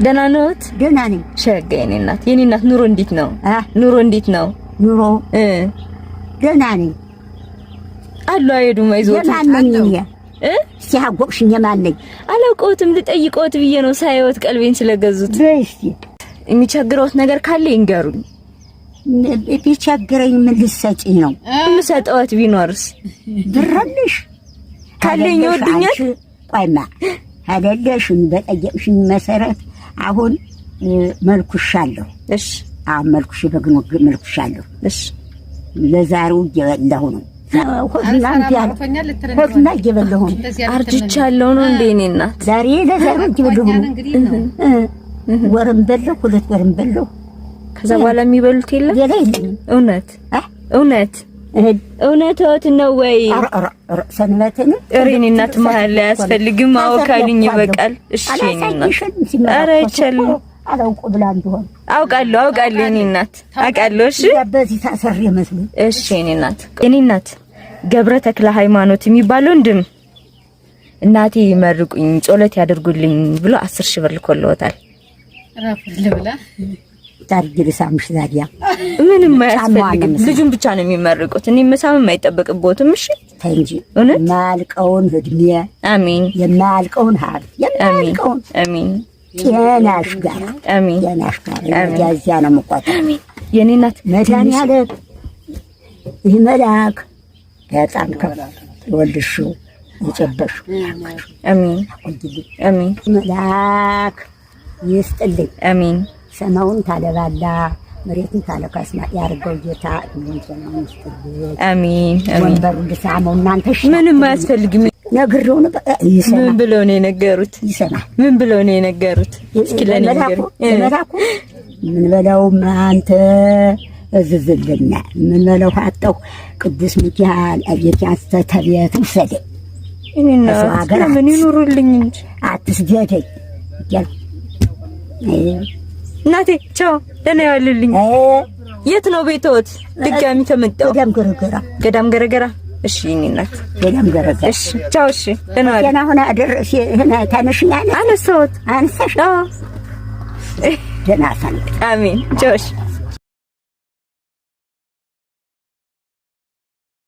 ደህና ነዎት? ደህና ነኝ። ሸጋ የኔ እናት ኑሮ እንዴት ነው? ኑሮ እንዴት ነው? ኑሮ ደህና ነኝ። አሉ አይሄዱም አይዞት ሲያጎቅሽኝ የማለኝ አላውቀውትም። ልጠይቀውት ብዬ ነው ሳይወት ቀልቤን ስለገዙት። በእስቲ የሚቸግረውት ነገር ካለ ይንገሩኝ። ቢቸግረኝ ምን ልትሰጪኝ ነው? የምሰጠውት ቢኖርስ? ብረልሽ ካለኝ ይወዱኛል። ቆይማ አይደለሽም በጠየቅሽኝ መሰረት አሁን መልኩሻለሁ። እሺ አሁን መልኩሻለሁ። እሺ ለዛሬው እየበላሁ ነው። ሆድና እየበላሁ ነው። አርጅቻለሁ ነው እንዴ እኔ እናት? ለዛሬው እየበላሁ ነው። ወርም በላሁ 2 ወርም በላሁ። ከዛ በኋላ የሚበሉት የለም? እውነት እውነትዎት ነው ወይ? ሰንበትን እኔ እናት መሀል ላይ አያስፈልግም። አወካልኝ ይበቃል። እሺ እኔ እናት ኧረ አይቻልም። አላውቀው ብላ እንደሆነ አውቃለሁ እኔ እናት አውቃለሁ። እሺ በዚህ ታሰር ይመስል። እሺ እኔ እናት ገብረ ተክለ ሃይማኖት የሚባለው እንድም እናቴ ይመርቁኝ ጾለት ያደርጉልኝ ብሎ 10 ሺህ ብር ልኮልዎታል። ራፍል ብላ ታርግልሳምሽ ዛዲያ ምንም አያስፈልግም። ልጁን ብቻ ነው የሚመርቁት። እኔ መሳምም አይጠበቅብዎትም። እሺ ተንጂ ማልቀውን እድሜ አሜን። የማልቀውን ሀብት የማልቀውን አሜን። ጤናሽ ጋር አሜን። ጤናሽ ጋር ያዚያ ነው መቋጠር። አሜን። የኔ እናት መድኃኒዓለም ይህ መልአክ በጣም ወልድሹ ይጨበሹ አሜን አሜን። መልአክ ይስጥልኝ አሜን። ሰማውን ታለባላ መሬትን ታለካስና ያርገው ጌታ ምን ሰማውን ይስጥልኝ አሜን አሜን። ወንበሩ ልሳመው እናንተ ምንም አያስፈልግም። ነግሬው ነው ይሰማ። ምን ብለው ነው የነገሩት? ይሰማ። ምን ብለው ነው የነገሩት? እስኪ ለኔ ነገር ምን በለው አንተ እዝዝልና ምን በለው አጣው ቅዱስ ሚካኤል አየቻስተ ተቤት ውሰደ እኔና ምን ይኑሩልኝ እንጂ አትስደደኝ ይል እናቴ ቻው ደህና ያዋልልኝ። የት ነው ቤቶት? ድጋሚ ተመጣው ገዳም ገረገራ። እሺ እኔ እናት ገዳም ገረገራ። እሺ ቻው። እሺ ደህና ዋል። ገና ሆነ አደረሽ ሆነ ታነሽኛለሽ? አነሳሁት። አንሳሽ ደህና ሰንብት። አሜን ቻው። እሺ